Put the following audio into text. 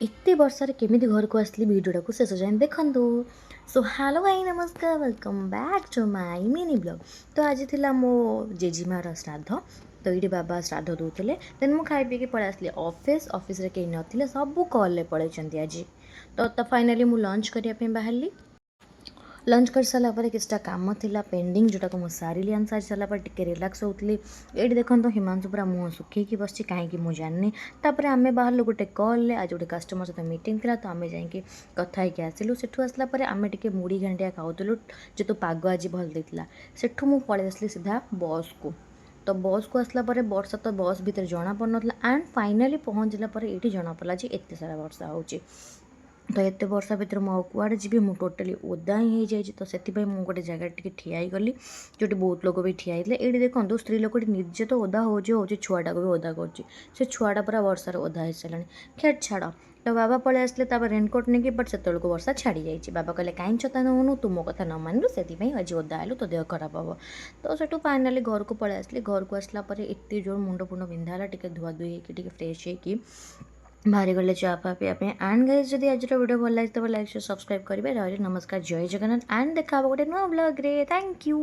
ଏତେ ବର୍ଷାରେ କେମିତି ଘରକୁ ଆସିଲି ଭିଡ଼ିଓଟାକୁ ଶେଷ ଯାଏଁ ଦେଖନ୍ତୁ। ସୋ ହ୍ୟାଲୋ ଭାଇ ନମସ୍କାର, welcome back to my mini blog. ତ ଆଜି ଥିଲା ମୋ ଜେଜେମାର ଶ୍ରାଦ୍ଧ। ତ ଏଇଠି ବାବା ଶ୍ରାଦ୍ଧ ଦେଉଥିଲେ। ଦେନ୍ ମୁଁ ଖାଇ ପିଇକି ପଳେଇ ଆସିଲି ଅଫିସରେ କେହି ନଥିଲେ, ସବୁ କଲ୍ରେ ପଳେଇଛନ୍ତି ଆଜି। ତ ଫାଇନାଲି ମୁଁ ଲଞ୍ଚ୍ କରିବା ପାଇଁ ବାହାରିଲି। ଲଞ୍ଚ୍ କରିସାରିଲା ପରେ କିଛିଟା କାମ ଥିଲା ପେଣ୍ଡିଙ୍ଗ, ଯେଉଁଟାକୁ ମୁଁ ସାରିଲି। ସାରି ସାରିଲା ପରେ ଟିକେ ରିଲାକ୍ସ ହେଉଥିଲି। ଏଇଠି ଦେଖନ୍ତୁ ହିମାଂଶୁ ପୁରା ମୁହଁ ଶୁଖେଇକି ବସିଛି, କାହିଁକି ମୁଁ ଜାଣିନି। ତାପରେ ଆମେ ବାହାରିଲୁ ଗୋଟେ କଲ୍ରେ, ଆଜି ଗୋଟେ କଷ୍ଟମର ସହିତ ମିଟିଂ ଥିଲା, ତ ଆମେ ଯାଇକି କଥା ହେଇକି ଆସିଲୁ। ସେଠୁ ଆସିଲା ପରେ ଆମେ ଟିକେ ମୁଢ଼ି ଘାଣ୍ଟିଆ ଖାଉଥିଲୁ, ଯେହେତୁ ପାଗ ଆଜି ଭଲ ଦେଇଥିଲା। ସେଠୁ ମୁଁ ପଳେଇ ଆସିଲି ସିଧା ବସ୍କୁ। ତ ବସ୍କୁ ଆସିଲା ପରେ ବର୍ଷା ତ ବସ୍ ଭିତରେ ଜଣାପଡ଼ୁନଥିଲା, ଆଣ୍ଡ ଫାଇନାଲି ପହଞ୍ଚିଲା ପରେ ଏଇଠି ଜଣାପଡ଼ିଲା ଯେ ଏତେ ସାରା ବର୍ଷା ହେଉଛି। ତ ଏତେ ବର୍ଷା ଭିତରେ ମୁଁ ଆଉ କୁଆଡ଼େ ଯିବି, ମୁଁ ଟୋଟାଲି ଓଦା ହିଁ ହେଇଯାଇଛି। ତ ସେଥିପାଇଁ ମୁଁ ଗୋଟେ ଜାଗାରେ ଟିକେ ଠିଆ ହେଇଗଲି, ଯେଉଁଠି ବହୁତ ଲୋକ ବି ଠିଆ ହେଇଥିଲେ। ଏଇଠି ଦେଖନ୍ତୁ ସ୍ତ୍ରୀ ଲୋକଟି ନିଜେ ତ ଓଦା ହେଉଛି, ଛୁଆଟାକୁ ବି ଓଦା କରୁଛି। ସେ ଛୁଆଟା ପୁରା ବର୍ଷାରେ ଓଦା ହେଇସାରିଲାଣି। ଖେଟ୍ ଛାଡ଼। ତ ବାବା ପଳେଇ ଆସିଲେ ତାପରେ ରେନକୋଟ୍ ନେଇକି, ବଟ୍ ସେତେବେଳକୁ ବର୍ଷା ଛାଡ଼ି ଯାଇଛି। ବାବା କହିଲେ କାହିଁ ଛତା ନେଉନୁ, ତୁ ମୋ କଥା ନ ମାନିଲୁ, ସେଥିପାଇଁ ଆଜି ଓଦା ହେଲୁ, ତୋ ଦେହ ଖରାପ ହେବ। ତ ସେଠୁ ଫାଇନାଲି ଘରକୁ ପଳେଇ ଆସିଲି। ଘରକୁ ଆସିଲା ପରେ ଏତେ ଜୋର ମୁଣ୍ଡ ବିନ୍ଧା ହେଲା, ଟିକେ ଧୁଆଧୁଇ ହେଇକି ଟିକେ ଫ୍ରେଶ୍ ହେଇକି ବାହାରି ଗଲେ ଚା ଫା ପିଇବା ପାଇଁ। ଆଣ୍ଡ ଗାଇଜ୍, ଯଦି ଆଜିର ଭିଡ଼ିଓ ଭଲ ଲାଗିଥିବ ଲାଇକ୍ ସେୟାର ସବସ୍କ୍ରାଇବ୍ କରିବେ। ରହିଲି ନମସ୍କାର, ଜୟ ଜଗନ୍ନାଥ, ଆଣ୍ଡ ଦେଖା ହେବ ଗୋଟେ ନୂଆ ବ୍ଲଗ୍ରେ। Thank you.